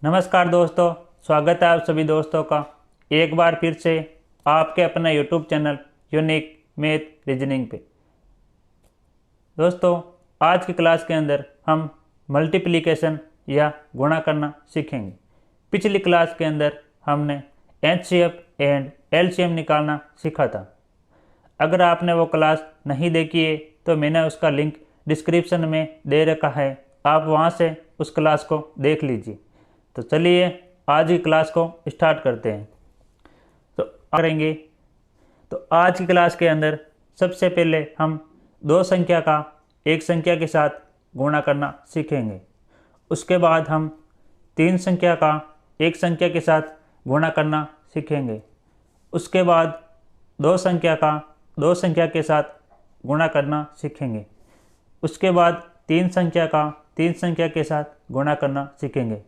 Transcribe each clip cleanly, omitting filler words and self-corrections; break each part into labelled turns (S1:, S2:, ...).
S1: नमस्कार दोस्तों, स्वागत है आप सभी दोस्तों का एक बार फिर से आपके अपना YouTube channel unique math reasoning पे। दोस्तों, आज की क्लास के अंदर हम मल्टीप्लिकेशन या गुणा करना सीखेंगे। पिछली क्लास के अंदर हमने एचसीएफ एंड एलसीएम निकालना सीखा था। अगर आपने वो क्लास नहीं देखी है तो मैंने उसका लिंक डिस्क्रिप्शन में दे रखा है, आप वहाँ से उस क्लास को देख लीजिए। तो चलिए आज की क्लास को स्टार्ट करते हैं। तो करेंगे तो आज की क्लास के अंदर सबसे पहले हम दो संख्या का एक संख्या के साथ गुणा करना सीखेंगे। उसके बाद हम तीन संख्या का एक संख्या के साथ गुणा करना सीखेंगे। उसके बाद दो संख्या का दो संख्या के साथ गुणा करना सीखेंगे। उसके बाद तीन संख्या का तीन संख्या के साथ गुणा करना सीखेंगे।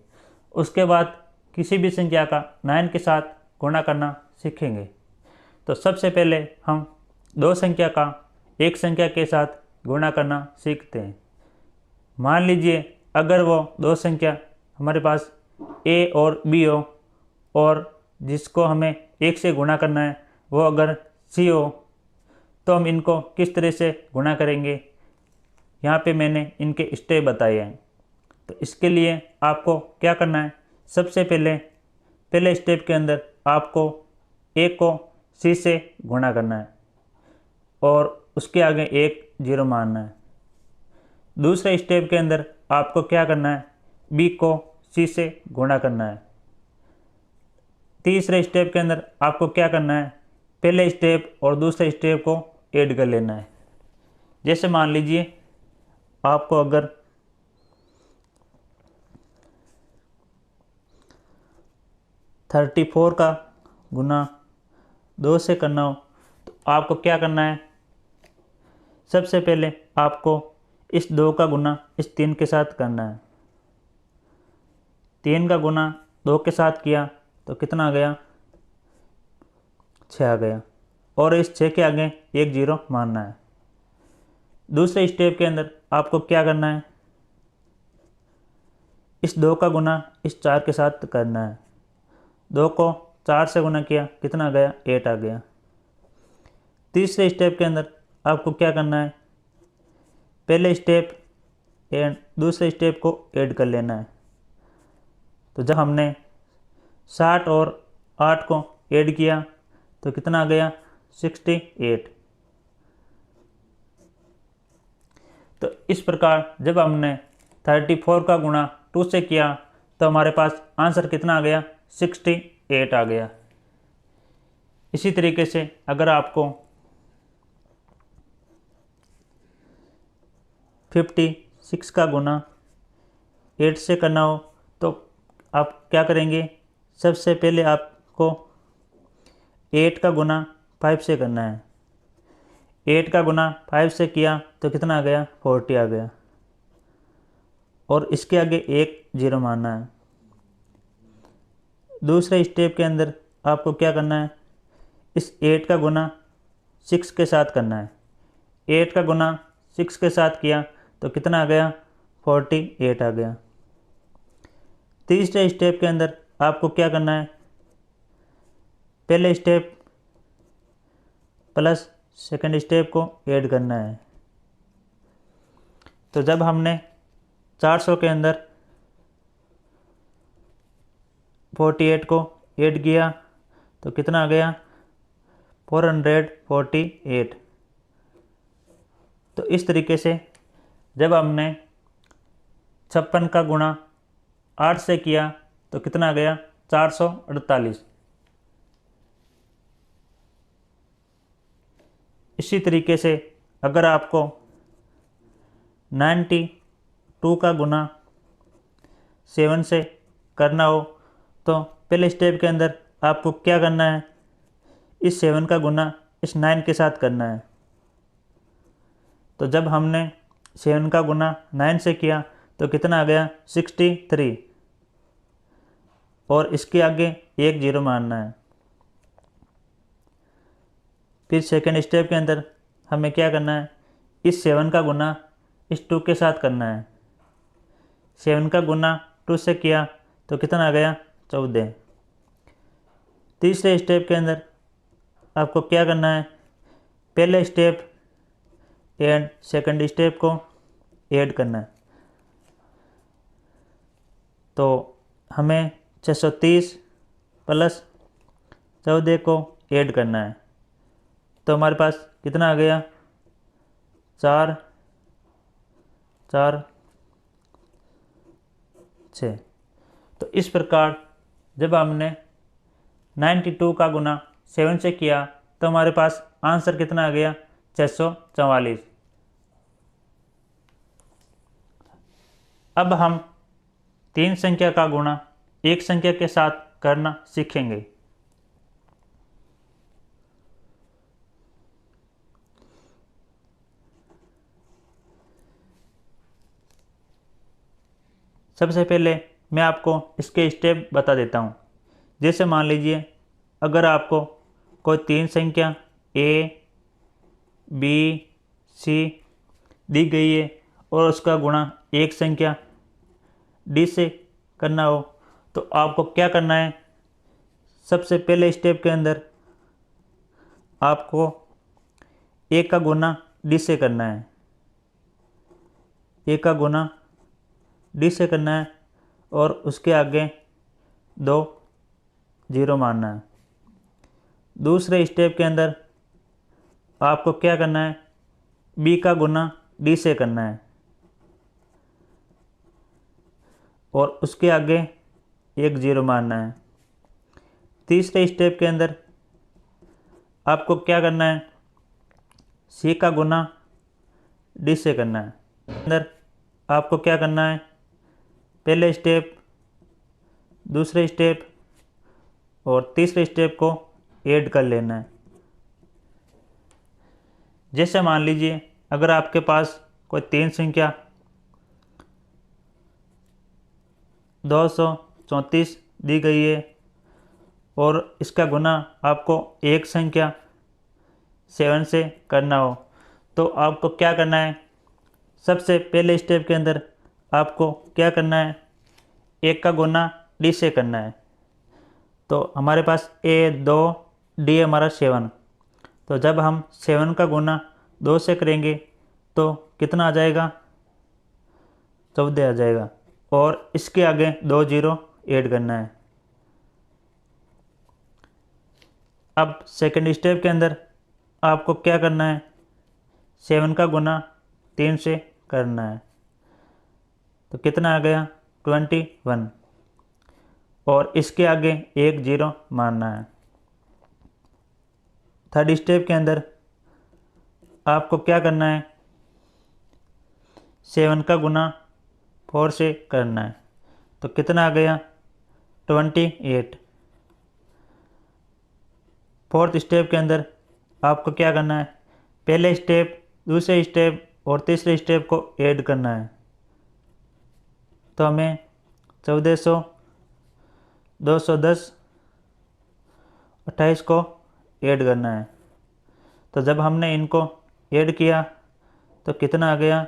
S1: उसके बाद किसी भी संख्या का 9 के साथ गुणा करना सीखेंगे। तो सबसे पहले हम दो संख्या का एक संख्या के साथ गुणा करना सीखते हैं। मान लीजिए अगर वो दो संख्या हमारे पास a और b हो और जिसको हमें एक से गुणा करना है वो अगर c हो, तो हम इनको किस तरह से गुणा करेंगे, यहाँ पे मैंने इनके स्टेप बताए हैं। तो इसके लिए आपको क्या करना है, सबसे पहले स्टेप के अंदर आपको a को c से गुणा करना है और उसके आगे एक जीरो मानना है। दूसरे स्टेप के अंदर आपको क्या करना है, b को c से गुणा करना है। तीसरे स्टेप के अंदर आपको क्या करना है, पहले स्टेप और दूसरे स्टेप को ऐड कर लेना है। जैसे मान लीजिए आपको अगर 34 का गुना 2 से करना हो तो आपको क्या करना है, सबसे पहले आपको इस 2 का गुना इस 3 के साथ करना है। 3 का गुना 2 के साथ किया तो कितना आ गया, 6 आ गया और इस 6 के आगे एक जीरो मानना है। दूसरे स्टेप के अंदर आपको क्या करना है, इस 2 का गुना इस 4 के साथ करना है। 2 को 4 से गुना किया कितना आ गया, 8 आ गया। तीसरे स्टेप के अंदर आपको क्या करना है, पहले स्टेप एंड दूसरे स्टेप को ऐड कर लेना है। तो जब हमने 60 और 8 को ऐड किया तो कितना आ गया, 68। तो इस प्रकार जब हमने 34 का गुणा 2 से किया तो हमारे पास आंसर कितना आ गया, 68 आ गया। इसी तरीके से अगर आपको 56 का गुना 8 से करना हो तो आप क्या करेंगे, सबसे पहले आपको 8 का गुना 5 से करना है। 8 का गुना 5 से किया तो कितना आ गया, 40 आ गया और इसके आगे एक जीरो मानना है। दूसरे स्टेप के अंदर आपको क्या करना है, इस 8 का गुना 6 के साथ करना है। 8 का गुना 6 के साथ किया तो कितना आ गया, 48 आ गया। तीसरे स्टेप के अंदर आपको क्या करना है, पहले स्टेप प्लस सेकंड स्टेप को ऐड करना है। तो जब हमने 400 के अंदर 48 को ऐड किया तो कितना आ गया, 448। तो इस तरीके से जब हमने 56 का गुणा 8 से किया तो कितना आ गया, 448। इसी तरीके से अगर आपको 92 का गुना 7 से करना हो तो पहले स्टेप के अंदर आपको क्या करना है, इस 7 का गुना इस 9 के साथ करना है। तो जब हमने 7 का गुना 9 से किया तो कितना आ गया, 63 और इसके आगे एक जीरो मानना है। फिर सेकेंड स्टेप के अंदर हमें क्या करना है, इस 7 का गुना इस 2 के साथ करना है। 7 का गुना 2 से किया तो कितना आ गया 14। तीसरे स्टेप के अंदर आपको क्या करना है, पहले स्टेप एंड सेकंड स्टेप को ऐड करना है। तो हमें 630 प्लस 14 को ऐड करना है। तो हमारे पास कितना आ गया, 4 4 6। तो इस प्रकार जब हमने 92 का गुना 7 से किया तो हमारे पास आंसर कितना आ गया, 644। अब हम 3 संख्या का गुणा एक संख्या के साथ करना सीखेंगे। सबसे पहले मैं आपको इसके स्टेप बता देता हूँ। जैसे मान लीजिए अगर आपको कोई 3 संख्या A, B, C दी गई है और उसका गुणा एक संख्या D से करना हो तो आपको क्या करना है, सबसे पहले स्टेप के अंदर आपको A का गुना D से करना है, A का गुना D से करना है और उसके आगे 2 0 मानना है। दूसरे स्टेप के अंदर आपको क्या करना है, B का गुना D से करना है और उसके आगे 1 0 मानना है। तीसरे स्टेप के अंदर आपको क्या करना है, C का गुना D से करना है। अंदर आपको क्या करना है, पहले स्टेप, दूसरे स्टेप और तीसरे स्टेप को ऐड कर लेना है। जैसे मान लीजिए अगर आपके पास कोई 3 संख्या 234 दी गई है और इसका गुना आपको एक संख्या 7 से करना हो तो आपको क्या करना है, सबसे पहले स्टेप के अंदर आपको क्या करना है, 1 का गुना D से करना है। तो हमारे पास A 2, D हमारा 7। तो जब हम 7 का गुना 2 से करेंगे तो कितना आ जाएगा, 14 आ जाएगा और इसके आगे 2 0 ऐड करना है। अब सेकंड स्टेप के अंदर आपको क्या करना है, 7 का गुना 3 से करना है। तो कितना आ गया, 21 और इसके आगे 1 0 मानना है। थर्ड स्टेप के अंदर आपको क्या करना है, 7 का गुना 4 से करना है। तो कितना आ गया, 28। फोर्थ स्टेप के अंदर आपको क्या करना है, पहले स्टेप, दूसरे स्टेप और तीसरे स्टेप को ऐड करना है। तो हमें 1400, 210, 28 को ऐड करना है। तो जब हमने इनको ऐड किया तो कितना आ गया,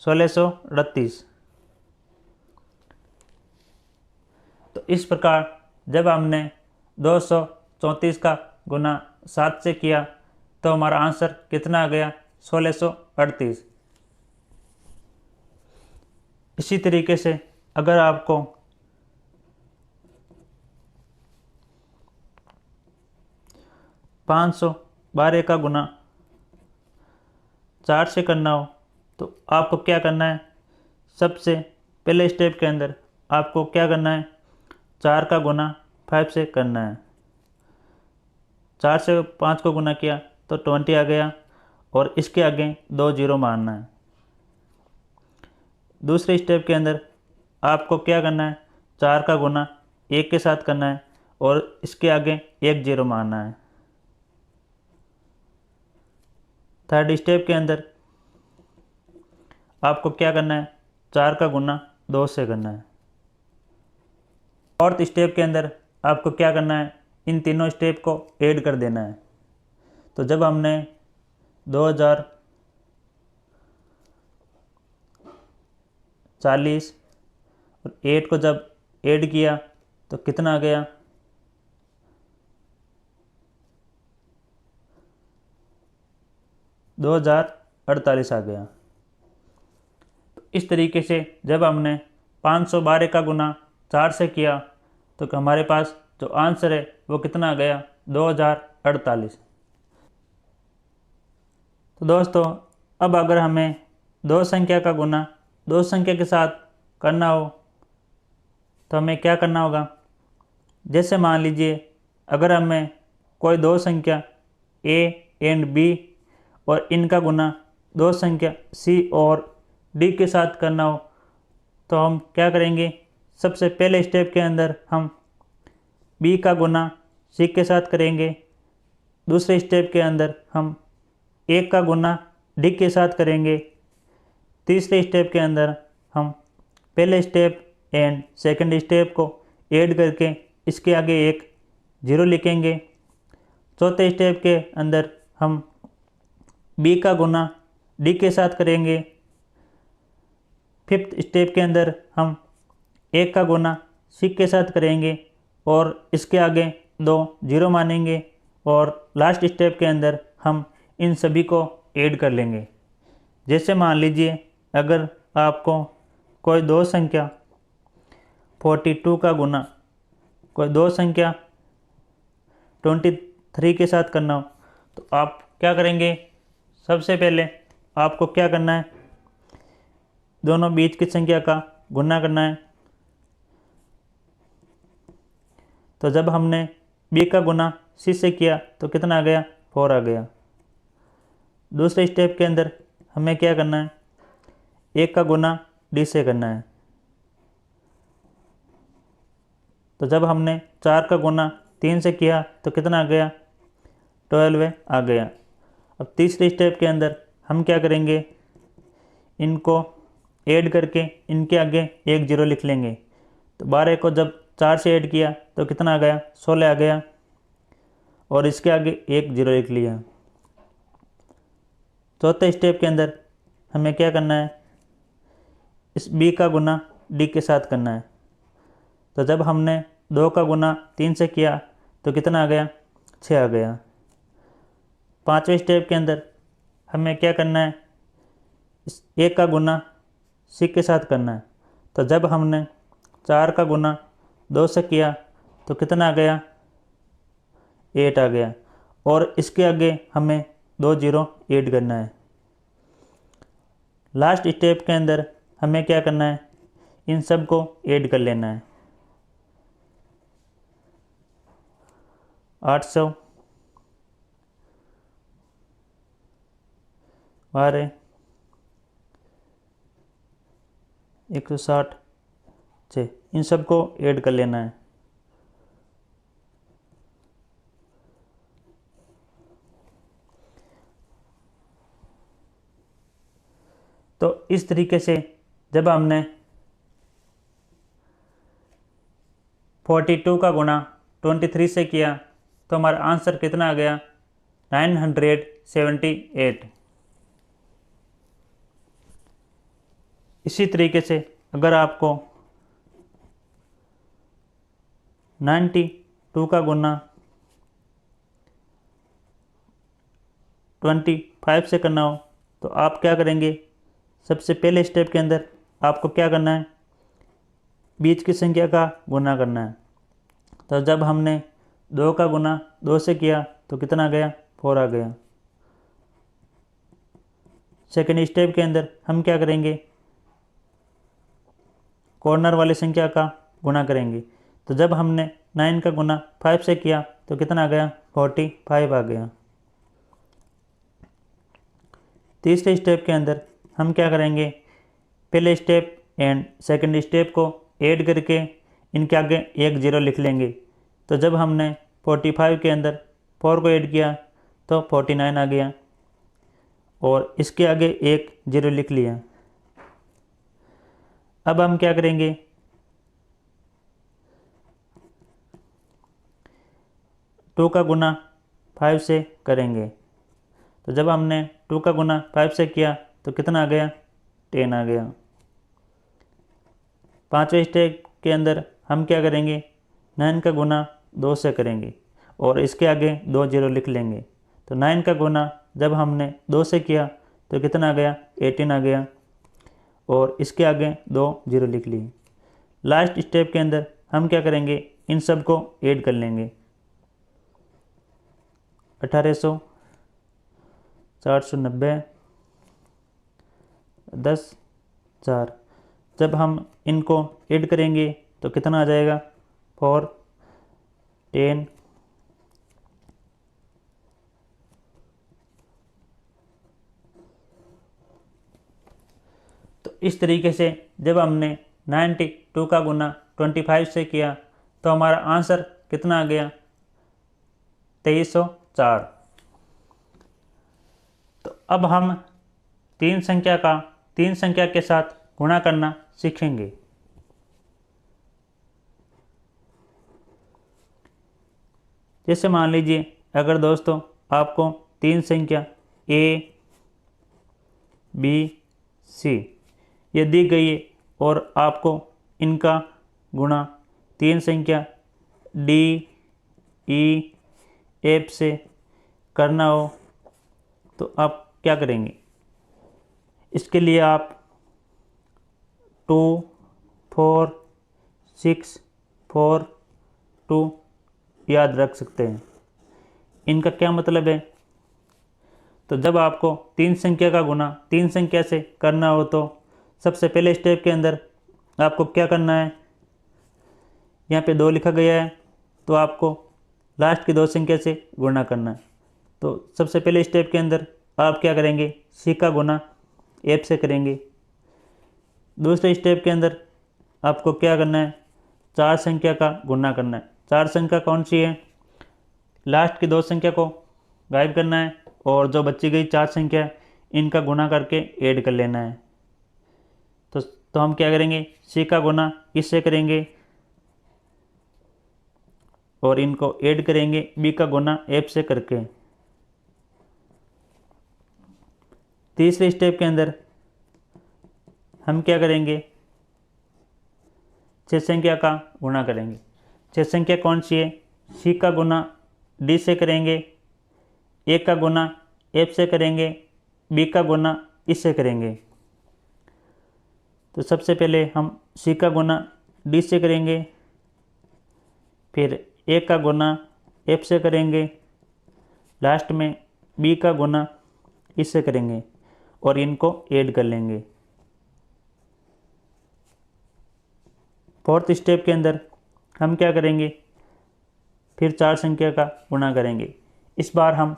S1: 1638। तो इस प्रकार जब हमने 234 का गुना 7 से किया तो हमारा आंसर कितना आ गया, 1638। इसी तरीके से अगर आपको 512 का गुना 4 से करना हो तो आपको क्या करना है, सबसे पहले स्टेप के अंदर आपको क्या करना है, 4 का गुना 5 से करना है। 4 से 5 को गुना किया तो 20 आ गया और इसके आगे 2 0 मानना है। दूसरे स्टेप के अंदर आपको क्या करना है, 4 का गुना 1 के साथ करना है और इसके आगे 1 0 मानना है। थर्ड स्टेप के अंदर आपको क्या करना है, 4 का गुना 2 से करना है। फोर्थ स्टेप के अंदर आपको क्या करना है, इन तीनों स्टेप को ऐड कर देना है। तो जब हमने 2040 और 8 को जब ऐड किया तो कितना आ गया, 2048 आ गया। तो इस तरीके से जब हमने 512 का गुना 4 से किया तो हमारे पास जो आंसर है वो कितना आ गया, 2048। तो दोस्तों अब अगर हमें दो संख्या का गुना दो संख्या के साथ करना हो तो हमें क्या करना होगा। जैसे मान लीजिए अगर हमें कोई दो संख्या a एंड b और इनका गुना दो संख्या c और d के साथ करना हो तो हम क्या करेंगे, सबसे पहले स्टेप के अंदर हम b का गुना c के साथ करेंगे, दूसरे स्टेप के अंदर हम a का गुना d के साथ करेंगे, तीसरे स्टेप के अंदर हम पहले स्टेप एंड सेकंड स्टेप को ऐड करके इसके आगे एक जीरो लिखेंगे, चौथे स्टेप के अंदर हम b का गुना d के साथ करेंगे, फिफ्थ स्टेप के अंदर हम a का गुना c के साथ करेंगे और इसके आगे दो जीरो मानेंगे और लास्ट स्टेप के अंदर हम इन सभी को ऐड कर लेंगे। जैसे मान लीजिए अगर आपको कोई दो संख्या 42 का गुना कोई दो संख्या 23 के साथ करना हो तो आप क्या करेंगे, सबसे पहले आपको क्या करना है, दोनों बीच की संख्या का गुना करना है। तो जब हमने b का गुना c से किया तो कितना आ गया, 4 आ गया। दूसरे स्टेप के अंदर हमें क्या करना है, a का गुना d से करना है। तो जब हमने 4 का गुना 3 से किया तो कितना आ गया, 12 आ गया। अब तीसरे स्टेप के अंदर हम क्या करेंगे, इनको ऐड करके इनके आगे एक जीरो लिख लेंगे। तो 12 को जब 4 से ऐड किया तो कितना आ गया, 16 आ गया और इसके आगे एक जीरो लिख लिया। चौथे स्टेप के अंदर हमें क्या करना है, इस b का गुना d के साथ करना है। तो जब हमने 2 का गुना 3 से किया तो कितना आ गया, 6 आ गया। पांचवें स्टेप के अंदर हमें क्या करना है, इस a का गुना c के साथ करना है। तो जब हमने 4 का गुना 2 से किया तो कितना आ गया, 8 आ गया और इसके आगे हमें 2 जीरो ऐड करना है। लास्ट स्टेप के अंदर हमें क्या करना है, इन सब को ऐड कर लेना है। 800 12 160 6, इन सब को ऐड कर लेना है। तो इस तरीके से जब हमने 42 का गुना 23 से किया तो हमारा आंसर कितना आ गया, 978। इसी तरीके से अगर आपको 92 का गुना 25 से करना हो तो आप क्या करेंगे, सबसे पहले स्टेप के अंदर आपको क्या करना है, बीच की संख्या का गुना करना है। तो जब हमने 2 का गुना 2 से किया तो कितना आ गया, 4 आ गया। सेकेंड स्टेप के अंदर हम क्या करेंगे, कॉर्नर वाली संख्या का गुना करेंगे। तो जब हमने 9 का गुना 5 से किया तो कितना आ गया, 45 आ गया। तीसरे स्टेप के अंदर हम क्या करेंगे, पहले स्टेप एंड सेकंड स्टेप को ऐड करके इनके आगे एक जीरो लिख लेंगे। तो जब हमने 45 के अंदर 4 को ऐड किया तो 49 आ गया और इसके आगे एक जीरो लिख लिया। अब हम क्या करेंगे, 2 का गुना 5 से करेंगे। तो जब हमने 2 का गुना 5 से किया तो कितना आ गया, 10 आ गया। 5वें स्टेप के अंदर हम क्या करेंगे, 9 का गुना 2 से करेंगे और इसके आगे 2 जीरो लिख लेंगे। तो 9 का गुना जब हमने 2 से किया तो कितना आ गया, 18 आ गया और इसके आगे 2 जीरो लिख लिए। लास्ट स्टेप के अंदर हम क्या करेंगे, इन सब को ऐड कर लेंगे। 1800, 490, 10, 4। जब हम इनको ऐड करेंगे तो कितना आ जाएगा, 4, 10, तो इस तरीके से जब हमने 92 का गुना 25 से किया तो हमारा आंसर कितना आ गया, 2304। तो अब हम तीन संख्या के साथ गुणा करना सीखेंगे। जैसे मान लीजिए अगर दोस्तों आपको तीन संख्या A, B, C ये दी गई है और आपको इनका गुणा तीन संख्या D, E, F से करना हो तो आप क्या करेंगे, इसके लिए आप 2, 4, 6, 4, 2 याद रख सकते हैं। इनका क्या मतलब है, तो जब आपको तीन संख्या का गुणा तीन संख्या से करना हो तो सबसे पहले स्टेप के अंदर आपको क्या करना है, यहाँ पे 2 लिखा गया है तो आपको लास्ट की 2 संख्या से गुणा करना है। तो सबसे पहले स्टेप के अंदर आप क्या करेंगे, C का गुणा F से करेंगे। दूसरे स्टेप के अंदर आपको क्या करना है, 4 संख्या का गुणा करना है। 4 संख्या कौन सी है, लास्ट की 2 संख्या को गायब करना है और जो बची गई 4 संख्या इनका गुणा करके ऐड कर लेना है। तो हम क्या करेंगे, C का गुणा इससे करेंगे और इनको ऐड करेंगे B का गुणा F से करके। तीसरे स्टेप के अंदर हम क्या करेंगे, 6 संख्या का गुणा करेंगे। 6 संख्या कौन सी है, C का गुणा D से करेंगे, A का गुणा F से करेंगे, B का गुणा इससे करेंगे। तो सबसे पहले हम C का गुणा D से करेंगे, फिर A का गुणा F से करेंगे, लास्ट में B का गुणा इससे करेंगे और इनको ऐड कर लेंगे। फोर्थ स्टेप के अंदर हम क्या करेंगे, फिर 4 संख्या का गुणा करेंगे। इस बार हम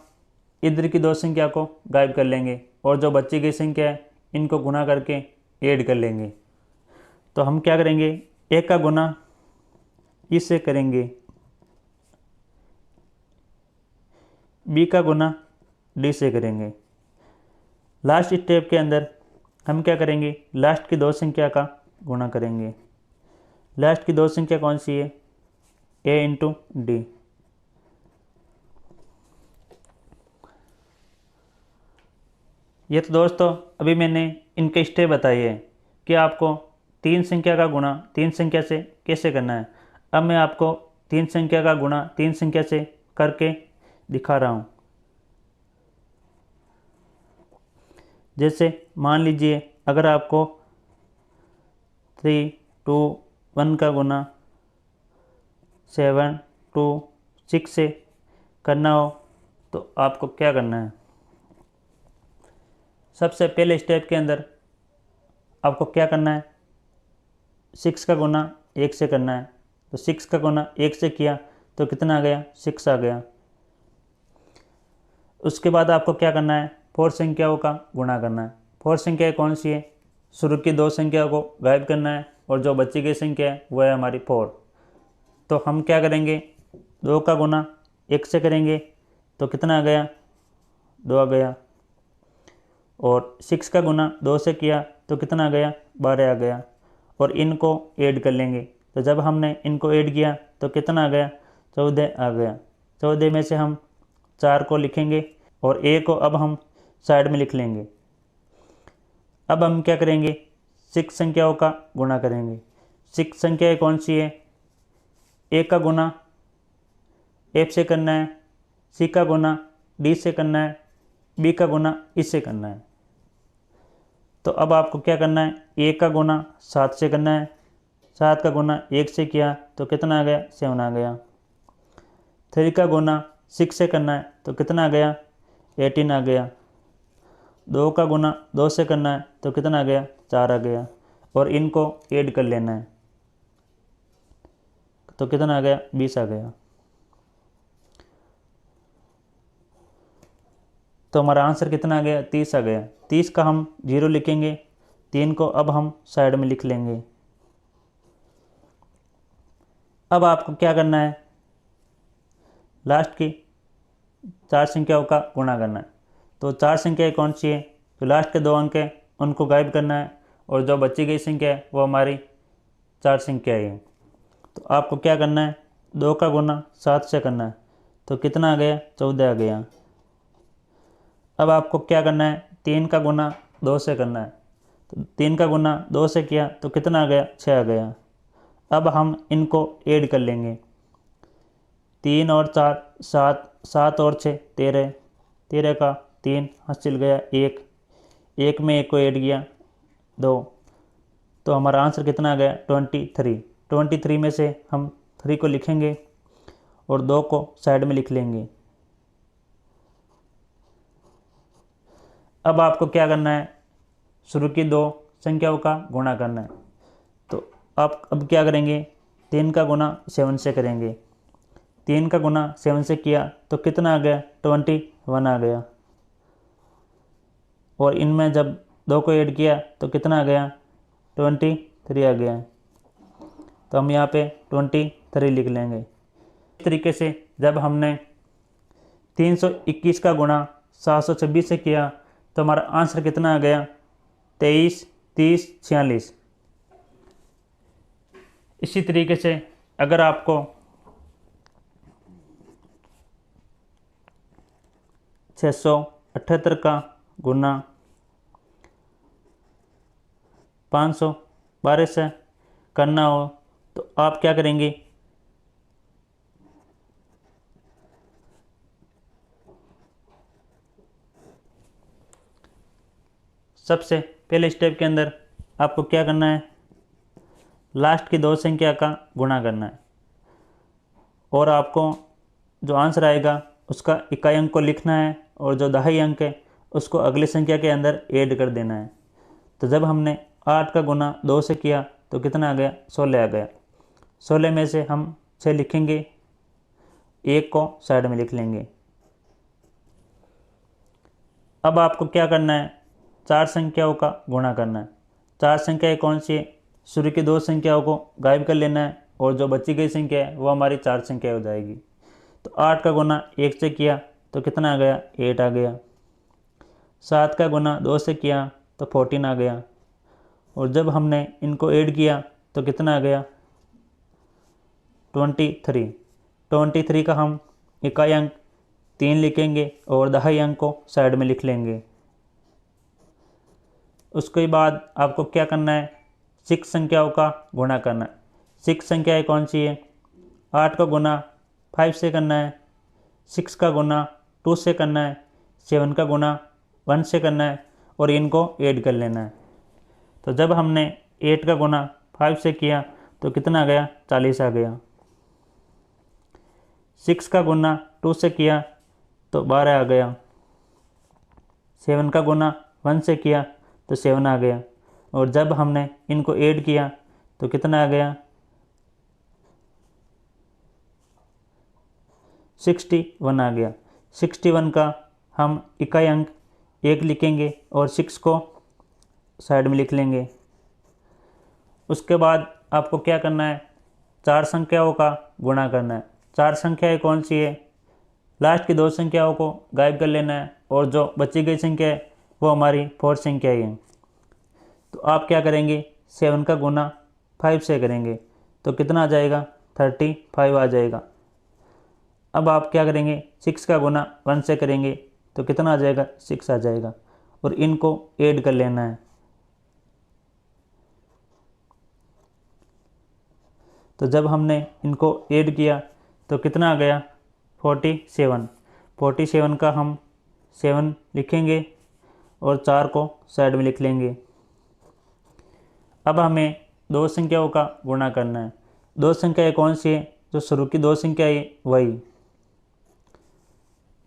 S1: इधर की 2 संख्या को गायब कर लेंगे और जो बची गई संख्या है इनको गुणा करके ऐड कर लेंगे। तो हम क्या करेंगे, A का गुणा इससे करेंगे, B का गुणा D से करेंगे। लास्ट स्टेप के अंदर हम क्या करेंगे, लास्ट की 2 संख्या का गुणा करेंगे। लास्ट की 2 संख्या कौन सी है, A इंटू D। ये तो दोस्तों अभी मैंने इनके स्टेप बताए हैं कि आपको तीन संख्या का गुणा तीन संख्या से कैसे करना है। अब मैं आपको तीन संख्या का गुणा तीन संख्या से करके दिखा रहा हूँ। जैसे मान लीजिए अगर आपको 3, 2, 1 का गुणा 7, 2, 6 से करना हो तो आपको क्या करना है, सबसे पहले स्टेप के अंदर आपको क्या करना है, 6 का गुणा 1 से करना है। तो 6 का गुणा 1 से किया तो कितना आ गया, 6 आ गया। उसके बाद आपको क्या करना है, 4 संख्याओं का गुणा करना है। 4 संख्याएँ कौन सी है, शुरू की 2 संख्या को गायब करना है और जो बची गई संख्या है वह है हमारी 4। तो हम क्या करेंगे, 2 का गुणा 1 से करेंगे तो कितना आ गया, 2 आ गया। और 6 का गुणा 2 से किया तो कितना आ गया, 12 आ गया। और इनको ऐड कर लेंगे। तो जब हमने इनको ऐड किया तो कितना आ गया, 14 आ गया। 14 में से हम 4 को लिखेंगे और A को अब हम साइड में लिख लेंगे। अब हम क्या करेंगे, 6 संख्याओं का गुणा करेंगे। सिक्स संख्याएँ कौन सी है, ए का गुना एफ से करना है, सी का गुना डी से करना है, बी का गुना इससे करना है। तो अब आपको क्या करना है, ए का गुना 7 से करना है, 7 का गुना 1 से किया तो कितना आ गया, 7 आ गया। 3 का गुना 6 से करना है तो कितना आ गया, 18 आ गया। 2 का गुना 2 से करना है तो कितना आ गया, 4 आ गया। और इनको ऐड कर लेना है तो कितना आ गया, 20 आ गया। तो हमारा आंसर कितना आ गया, 30 आ गया। 30 का हम 0 लिखेंगे, 3 को अब हम साइड में लिख लेंगे। अब आपको क्या करना है, लास्ट की 4 संख्याओं का गुणा करना है। तो 4 संख्याएँ कौन सी है, तो लास्ट के 2 अंक हैं उनको गायब करना है, और जो बची गई संख्या है वो हमारी 4 संख्याएँ हैं। तो आपको क्या करना है, 2 का गुना 7 से करना है तो कितना आ गया, 14 आ गया। अब आपको क्या करना है, 3 का गुना 2 से करना है तो 3 का गुना 2 से किया तो कितना आ गया, 6 आ गया। अब हम इनको ऐड कर लेंगे, 3 और 4 7, 7 और 6 13, 13 का 3 हासिल गया 1, 1 में 1 को ऐड किया 2, तो हमारा आंसर कितना आ गया, 23। 23 में से हम 3 को लिखेंगे और 2 को साइड में लिख लेंगे। अब आपको क्या करना है, शुरू की 2 संख्याओं का गुणा करना है। तो आप अब क्या करेंगे, 3 का गुना 7 से करेंगे। 3 का गुना 7 से किया तो कितना आ गया, 21 आ गया। और इनमें जब 2 को ऐड किया तो कितना आ गया, 23 आ गया। तो हम यहाँ पे 23 लिख लेंगे। इस तरीके से जब हमने 321 का गुणा 726 से किया तो हमारा आंसर कितना आ गया, 23, 30, 46। इसी तरीके से अगर आपको 678 का गुना 512 से करना हो तो आप क्या करेंगे, सबसे पहले स्टेप के अंदर आपको क्या करना है, लास्ट की 2 संख्या का गुणा करना है और आपको जो आंसर आएगा उसका इकाई अंक को लिखना है और जो दहाई अंक है उसको अगली संख्या के अंदर ऐड कर देना है। तो जब हमने 8 का गुना 2 से किया तो कितना आ गया, 16 आ गया। 16 में से हम 6 लिखेंगे, 1 को साइड में लिख लेंगे। अब आपको क्या करना है, 4 संख्याओं का गुणा करना है। 4 संख्याएँ कौन सी है, शुरू की 2 संख्याओं को गायब कर लेना है और जो बची गई संख्या है वो हमारी 4 संख्या हो जाएगी। तो 8 का गुना 1 से किया तो कितना आ गया, 8 आ गया। 7 का गुना 2 से किया तो 14 आ गया। और जब हमने इनको ऐड किया तो कितना आ गया, 23। 23 का हम इकाई अंक 3 लिखेंगे और दहाई अंक को साइड में लिख लेंगे। उसके बाद आपको क्या करना है, 6 संख्याओं का गुणा करना है। 6 संख्याएँ कौन सी है, 8 का गुना 5 से करना है, 6 का गुना 2 से करना है, 7 का गुना 1 से करना है और इनको ऐड कर लेना है। तो जब हमने 8 का गुना 5 से किया तो कितना आ गया, 40 आ गया। 6 का गुना 2 से किया तो 12 आ गया। 7 का गुना 1 से किया तो 7 आ गया। और जब हमने इनको ऐड किया तो कितना आ गया, 61 आ गया। 61 का हम इकाई अंक 1 लिखेंगे और 6 को साइड में लिख लेंगे। उसके बाद आपको क्या करना है, 4 संख्याओं का गुणा करना है। 4 संख्याएँ कौन सी है, लास्ट की 2 संख्याओं को गायब कर लेना है और जो बची गई संख्या है वो हमारी 4 संख्याएँ हैं। तो आप क्या करेंगे, 7 का गुना 5 से करेंगे तो कितना आ जाएगा, 35 आ जाएगा। अब आप क्या करेंगे, 6 का गुना 1 से करेंगे तो कितना आ जाएगा, 6 आ जाएगा और इनको ऐड कर लेना है। तो जब हमने इनको ऐड किया तो कितना आ गया 47। 47 का हम 7 लिखेंगे और 4 को साइड में लिख लेंगे। अब हमें दो संख्याओं का गुणा करना है। दो संख्याएँ कौन सी है? जो शुरू की दो संख्या है वही।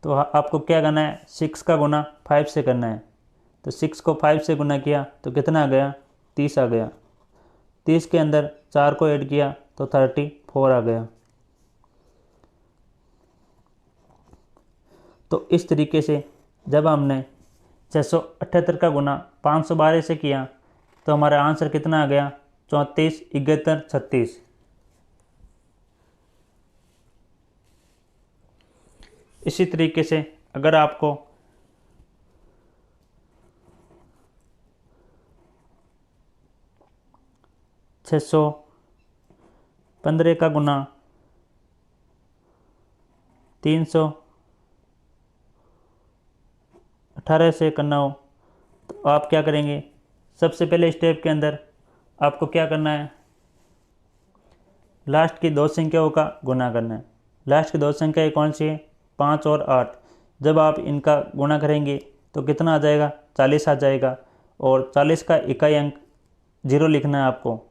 S1: तो आपको क्या करना है, 6 का गुणा 5 से करना है। तो 6 को 5 से गुणा किया तो कितना आ गया, 30 आ गया। 30 के अंदर 4 को ऐड किया तो 34 आ गया। तो इस तरीके से जब हमने 678 का गुणा 512 से किया तो हमारा आंसर कितना आ गया, 34, 71, 36। इसी तरीके से अगर आपको छः सौ 15 का गुना 318 से करना हो तो आप क्या करेंगे, सबसे पहले स्टेप के अंदर आपको क्या करना है, लास्ट की दो संख्याओं का गुना करना है। लास्ट की दो संख्याएं कौन सी है, 5 और 8। जब आप इनका गुणा करेंगे तो कितना आ जाएगा, 40 आ जाएगा। और 40 का इकाई अंक 0 लिखना है आपको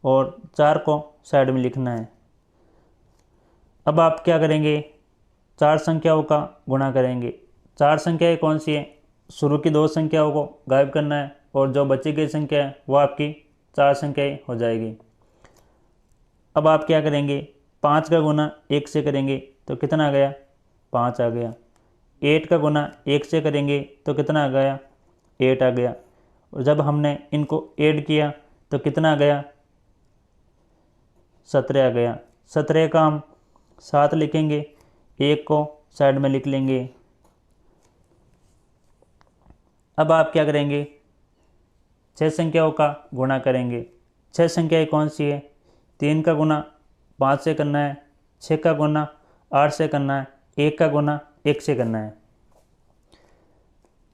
S1: और 4 को साइड में लिखना है। अब आप क्या करेंगे, 4 संख्याओं का गुणा करेंगे। 4 संख्याएं कौन सी है, शुरू की दो संख्याओं को गायब करना है और जो बची गई संख्या है वो आपकी 4 संख्याएं हो जाएगी। अब आप क्या करेंगे, 5 का गुना 1 से करेंगे तो कितना आ गया, 5 आ गया। 8 का गुना 1 से करेंगे तो कितना आ गया, 8 आ गया। और जब हमने इनको ऐड किया तो कितना आ गया, 17 आ गया। 17 का हम 7 लिखेंगे, 1 को साइड में लिख लेंगे। अब आप क्या करेंगे, 6 संख्याओं का गुणा करेंगे। 6 संख्याएं कौन सी है, 3 का गुना 5 से करना है, 6 का गुना 8 से करना है, 1 का गुना 1 से करना है।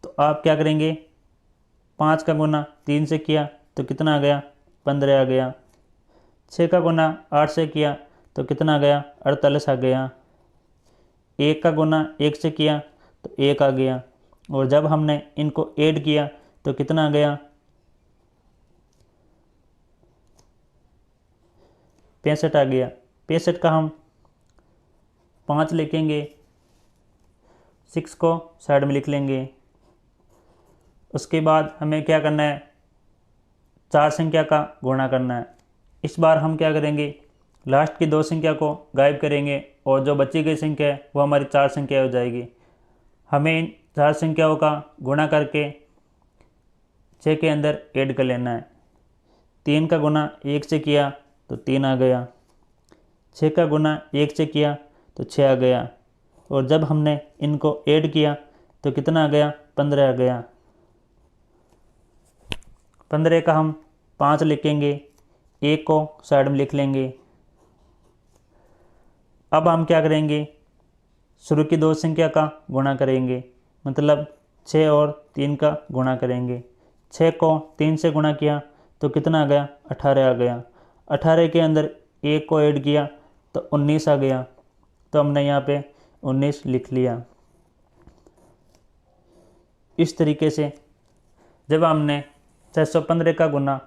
S1: तो आप क्या करेंगे, 5 का गुना 3 से किया तो कितना आ गया, 15 आ गया। 6 का गुना 8 से किया तो कितना आ गया, 48 आ गया। 1 का गुना 1 से किया तो 1 आ गया। और जब हमने इनको ऐड किया तो कितना आ गया, 65 आ गया। 65 का हम 5 लिखेंगे, 6 को साइड में लिख लेंगे। उसके बाद हमें क्या करना है, 4 संख्या का गुणा करना है। इस बार हम क्या करेंगे, लास्ट की दो संख्या को गायब करेंगे और जो बची गई संख्या है वो हमारी 4 संख्या हो जाएगी। हमें इन 4 संख्याओं का गुणा करके 6 के अंदर ऐड कर लेना है। 3 का गुना 1 से किया तो 3 आ गया। 6 का गुना 1 से किया तो 6 आ गया। और जब हमने इनको ऐड किया तो कितना आ गया, 15 आ गया। 15 का हम 5 लिखेंगे, 1 को साइड में लिख लेंगे। अब हम क्या करेंगे, शुरू की दो संख्या का गुणा करेंगे, मतलब 6 और 3 का गुणा करेंगे। 6 को 3 से गुणा किया तो कितना आ गया, 18 आ गया। 18 के अंदर 1 को ऐड किया तो 19 आ गया। तो हमने यहाँ पे 19 लिख लिया। इस तरीके से जब हमने 615 का गुना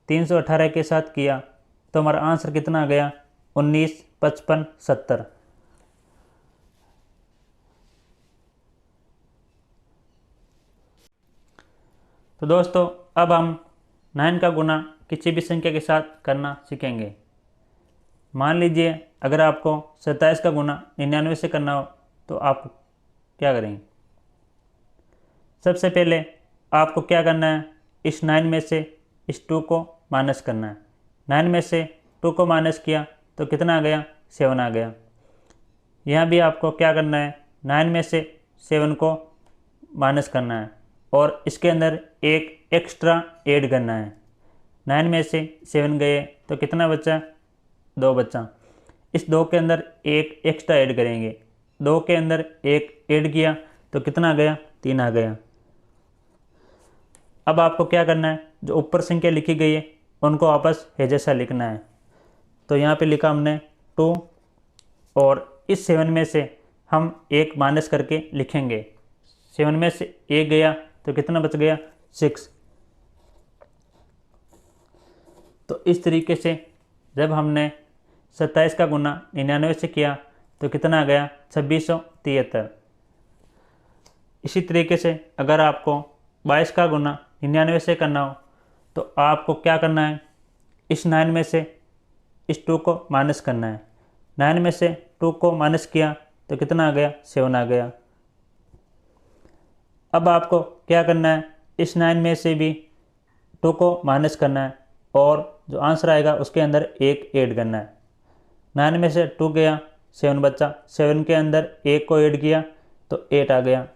S1: 318 के साथ किया तो हमारा आंसर कितना आ गया, 19, 55, 70। तो दोस्तों अब हम 9 का गुना किसी भी संख्या के साथ करना सीखेंगे। मान लीजिए अगर आपको 27 का गुना 99 से करना हो तो आप क्या करेंगे, सबसे पहले आपको क्या करना है, इस 9 में से इस 2 को माइनस करना है। 9 में से 2 को माइनस किया तो कितना आ गया, 7 आ गया। यहाँ भी आपको क्या करना है, 9 में से 7 को माइनस करना है और इसके अंदर एक एक्स्ट्रा ऐड करना है। 9 में से 7 गए तो कितना बचा, 2 बचा। इस 2 के अंदर एक एक्स्ट्रा ऐड करेंगे। 2 के अंदर एक ऐड किया तो कितना आ गया, 3 आ गया। अब आपको क्या करना है, जो ऊपर संख्या लिखी गई है उनको आपस है जैसा लिखना है। तो यहाँ पे लिखा हमने 2 और इस 7 में से हम 1 माइनस करके लिखेंगे। 7 में से 1 गया तो कितना बच गया 6। तो इस तरीके से जब हमने 27 का गुना 99 से किया तो कितना आ गया 2673। इसी तरीके से अगर आपको 22 का गुना 99 से करना हो तो आपको क्या करना है, इस 9 में से इस 2 को माइनस करना है। 9 में से 2 को माइनस किया तो कितना आ गया 7 आ गया। अब आपको क्या करना है, इस 9 में से भी 2 को माइनस करना है और जो आंसर आएगा उसके अंदर 1 ऐड करना है। 9 में से 2 गया 7 बचा, 7 के अंदर 1 को ऐड किया तो 8 आ गया।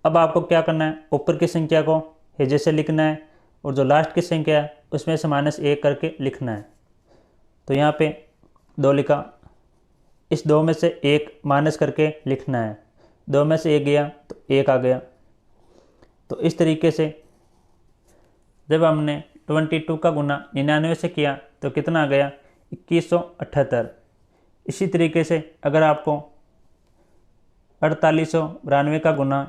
S1: अब आपको क्या करना है, ऊपर की संख्या को हेजे से लिखना है और जो लास्ट की संख्या है उसमें से -1 करके लिखना है। तो यहाँ पे 2 लिखा, इस 2 में से 1 माइनस करके लिखना है। 2 में से 1 गया तो 1 आ गया। तो इस तरीके से जब हमने 22 का गुना 99 से किया तो कितना आ गया 2178। इसी तरीके से अगर आपको 4892 का गुना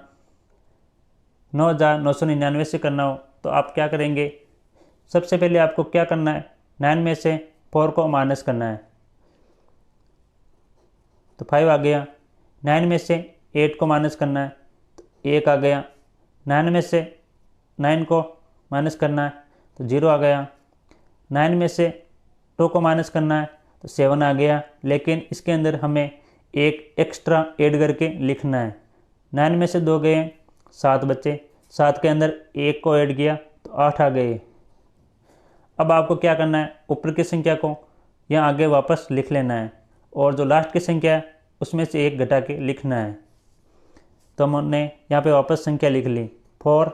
S1: 9999 से करना हो तो आप क्या करेंगे, सबसे पहले आपको क्या करना है, 9 में से 4 को माइनस करना है तो 5 आ गया। 9 में से 8 को माइनस करना है तो 1 आ गया। 9 में से 9 को माइनस करना है तो 0 आ गया। 9 में से 2 को माइनस करना है तो 7 आ गया। लेकिन इसके अंदर हमें एक एक्स्ट्रा ऐड करके लिखना है। 9 में से 2 गए 7 बचे, 7 के अंदर 1 को ऐड किया तो 8 आ गए। अब आपको क्या करना है, ऊपर की संख्या को यहाँ आगे वापस लिख लेना है और जो लास्ट की संख्या है उसमें से 1 घटा के लिखना है। तो हमने यहाँ पे वापस संख्या लिख ली 4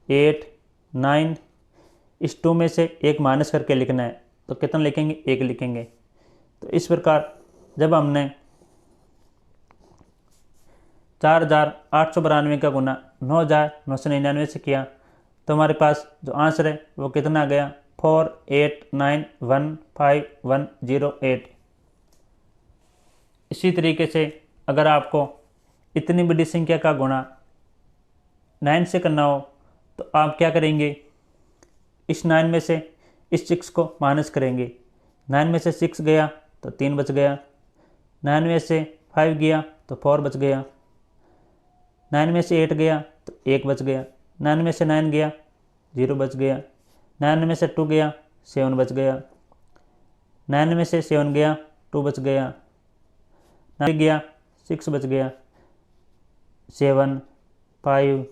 S1: 8 9। इस 2 में से 1 माइनस करके लिखना है तो कितना लिखेंगे 1 लिखेंगे। तो इस प्रकार जब हमने 4892 का गुना 9999 से किया तो हमारे पास जो आंसर है वो कितना आ गया 48915108। इसी तरीके से अगर आपको इतनी बड़ी संख्या का गुणा 9 से करना हो तो आप क्या करेंगे, इस 9 में से इस 6 को माइनस करेंगे। 9 में से 6 गया तो 3 बच गया। 9 में से 5 गया तो 4 बच गया। 9 में से 8 गया तो 1 बच गया। 9 में से 9 गया 0 बच गया। 9 में से 2 गया 7 बच गया। 9 में से 7 गया 2 बच गया। 9 गया 6 बच गया। 7 5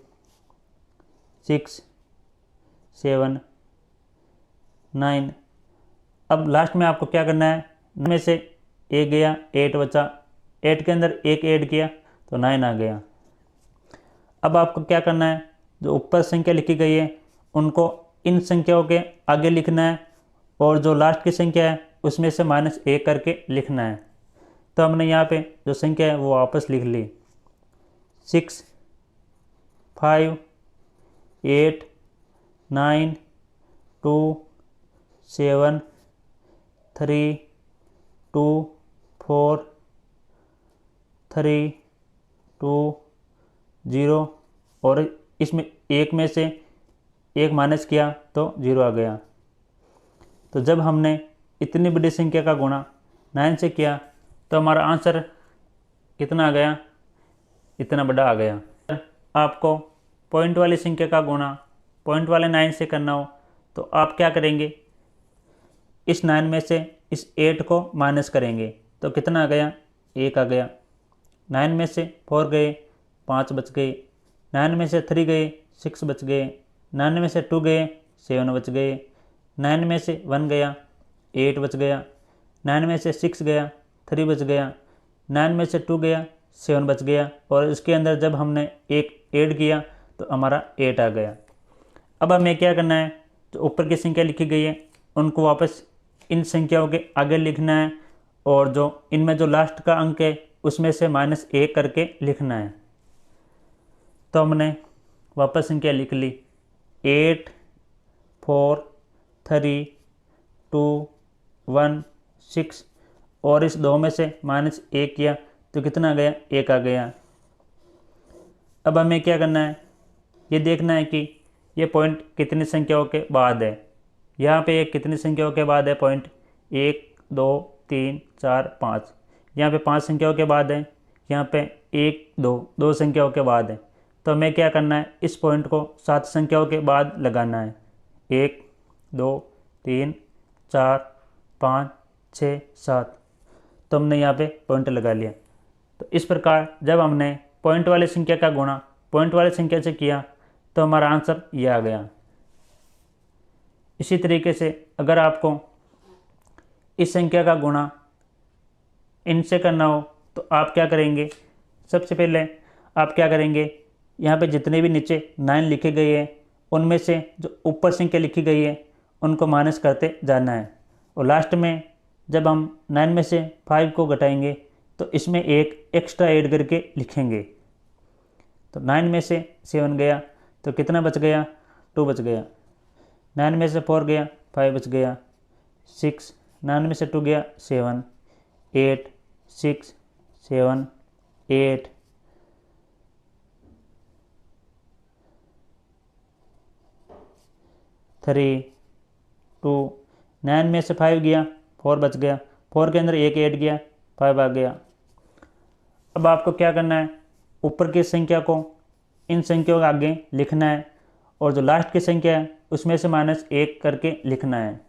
S1: 6 7 9। अब लास्ट में आपको क्या करना है, 9 में से 1 गया 8 बचा, 8 के अंदर 1 ऐड किया तो 9 आ गया। अब आपको क्या करना है, जो ऊपर संख्या लिखी गई है उनको इन संख्याओं के आगे लिखना है और जो लास्ट की संख्या है उसमें से -1 करके लिखना है। तो हमने यहाँ पे जो संख्या है वो वापस लिख ली 6 5 8 9 2 7 3 2 4 3 2 0 और इसमें 1 में से 1 माइनस किया तो 0 आ गया। तो जब हमने इतनी बड़ी संख्या का गुणा 9 से किया तो हमारा आंसर कितना आ गया, इतना बड़ा आ गया। आपको पॉइंट वाली संख्या का गुणा पॉइंट वाले 9 से करना हो तो आप क्या करेंगे, इस 9 में से इस 8 को माइनस करेंगे तो कितना आ गया 1 आ गया। 9 में से 4 गए 5 बच गए। 9 में से 3 गए 6 बच गए। 9 में से 2 गए 7 बच गए। 9 में से 1 गया 8 बच गया। 9 में से 6 गया 3 बच गया। 9 में से 2 गया 7 बच गया और इसके अंदर जब हमने 1 ऐड किया तो हमारा 8 आ गया। अब हमें क्या करना है, जो ऊपर की संख्या लिखी गई है उनको वापस इन संख्याओं के आगे लिखना है और जो इनमें जो लास्ट का अंक है उसमें से -1 करके लिखना है। तो हमने वापस संख्या लिख ली 8 4 3 2 1 6 और इस 2 में से -1 किया तो कितना आ गया, 1 आ गया। अब हमें क्या करना है, ये देखना है कि ये पॉइंट कितनी संख्याओं के बाद है। यहाँ पे एक कितनी संख्याओं के बाद है पॉइंट, 1 2 3 4 5, यहाँ पे 5 संख्याओं के बाद है, यहाँ पे 1 2 संख्याओं के बाद है। तो हमें क्या करना है, इस पॉइंट को 7 संख्याओं के बाद लगाना है, 1 2 3 4 5 6 7। तो हमने यहाँ पे पॉइंट लगा लिया। तो इस प्रकार जब हमने पॉइंट वाली संख्या का गुणा पॉइंट वाली संख्या से किया तो हमारा आंसर ये आ गया। इसी तरीके से अगर आपको इस संख्या का गुणा इनसे करना हो तो आप क्या करेंगे, सबसे पहले आप क्या करेंगे, यहाँ पे जितने भी नीचे 9 लिखे गए हैं उनमें से जो ऊपर संख्या लिखी गई है उनको माइनस करते जाना है। और लास्ट में जब हम 9 में से 5 को घटाएंगे तो इसमें एक एक्स्ट्रा ऐड करके लिखेंगे। तो 9 में से 7 गया तो कितना बच गया, 2 बच गया। 9 में से 4 गया, 5 बच गया, 6। 9 में से 2 गया, 7, 8 6 7 8 3 2। 9 में से 5 गया, 4 बच गया, 4 के अंदर एक ऐड गया, 5 आ गया। अब आपको क्या करना है, ऊपर की संख्या को इन संख्याओं के आगे लिखना है और जो लास्ट की संख्या है उसमें से -1 करके लिखना है।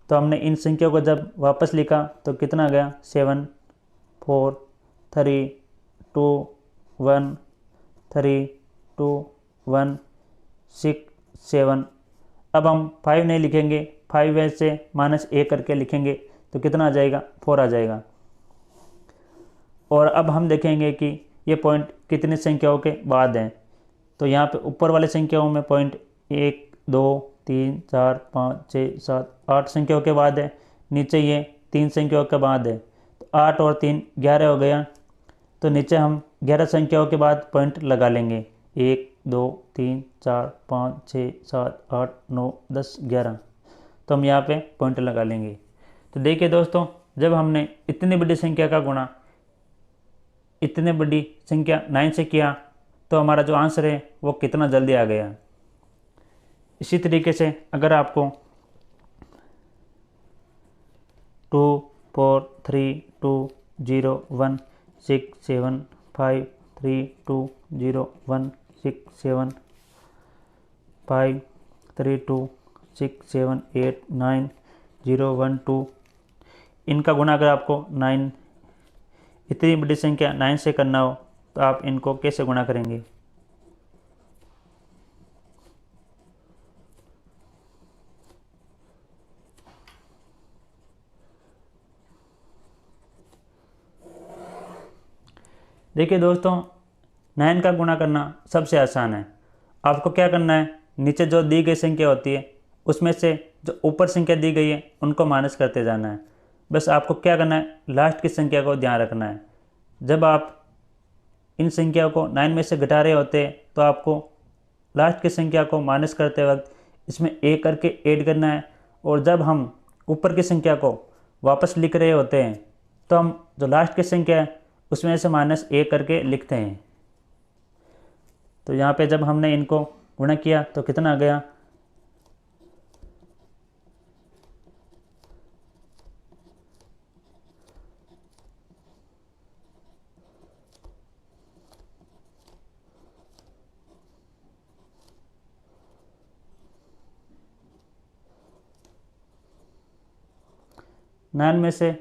S1: तो हमने इन संख्याओं को जब वापस लिखा तो कितना गया, 7 4 3 2 1 3 2 1 6 7। अब हम 5 नहीं लिखेंगे, 5 में से -1 करके लिखेंगे तो कितना आ जाएगा, 4 आ जाएगा। और अब हम देखेंगे कि ये पॉइंट कितनी संख्याओं के बाद हैं। तो यहाँ पे ऊपर वाली संख्याओं में पॉइंट 1 2 3 4 5 6 7 8 संख्याओं के बाद है, नीचे ये 3 संख्याओं के बाद है। तो 8 और 3 11 हो गया। तो नीचे हम 11 संख्याओं के बाद पॉइंट लगा लेंगे, 1 2 3 4 5 6 7 8 9 10 11। तो हम यहाँ पे पॉइंट लगा लेंगे। तो देखिए दोस्तों, जब हमने इतनी बड़ी संख्या का गुणा इतने बड़ी संख्या 9 से किया तो हमारा जो आंसर है वो कितना जल्दी आ गया। इसी तरीके से अगर आपको 2 4 3 2 0 1 6 7 5 3 2 0 1 6 7 5 3 2 6 7 8 9 0 1 2, इनका गुणा अगर आपको 9 इतनी बड़ी संख्या 9 से करना हो तो आप इनको कैसे गुणा करेंगे। देखिए दोस्तों, 9 का गुणा करना सबसे आसान है। आपको क्या करना है, नीचे जो दी गई संख्या होती है उसमें से जो ऊपर संख्या दी गई है उनको माइनस करते जाना है। बस आपको क्या करना है, लास्ट की संख्या को ध्यान रखना है। जब आप इन संख्याओं को 9 में से घटा रहे होते हैं तो आपको लास्ट की संख्या को माइनस करते वक्त इसमें 1 करके ऐड करना है। और जब हम ऊपर की संख्या को वापस लिख रहे होते हैं तो हम जो लास्ट की संख्या है उसमें से -1 करके लिखते हैं। तो यहाँ पे जब हमने इनको गुणा किया तो कितना आ गया, नाइन में से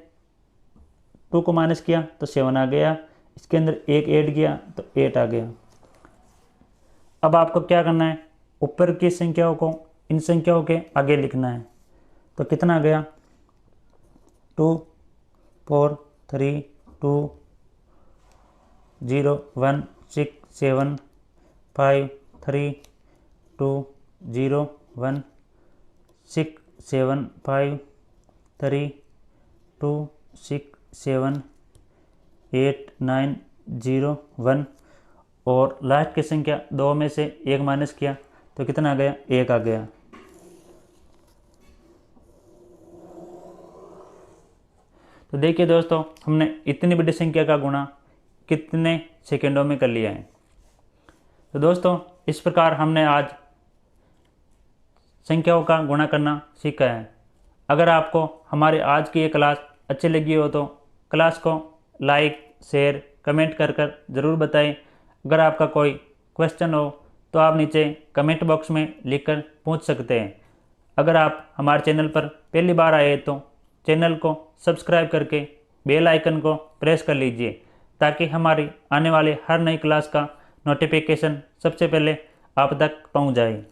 S1: 2 को माइनस किया तो 7 आ गया, इसके अंदर एक ऐड किया तो 8 आ गया। अब आपको क्या करना है, ऊपर की संख्याओं को इन संख्याओं के आगे लिखना है। तो कितना आ गया, 2 4 3 2 0 1 6 7 5 3 2 0 1 6 7 5 3 2 6 7 8 9 0 1 और लास्ट की संख्या 2 में से 1 माइनस किया तो कितना आ गया, 1 आ गया। तो देखिए दोस्तों, हमने इतनी बड़ी संख्या का गुणा कितने सेकेंडों में कर लिया है। तो दोस्तों, इस प्रकार हमने आज संख्याओं का गुणा करना सीखा है। अगर आपको हमारे आज की ये क्लास अच्छी लगी हो तो क्लास को लाइक, शेयर, कमेंट कर ज़रूर बताएं। अगर आपका कोई क्वेश्चन हो तो आप नीचे कमेंट बॉक्स में लिखकर पूछ सकते हैं। अगर आप हमारे चैनल पर पहली बार आए तो चैनल को सब्सक्राइब करके बेल आइकन को प्रेस कर लीजिए, ताकि हमारी आने वाली हर नई क्लास का नोटिफिकेशन सबसे पहले आप तक पहुंच जाए।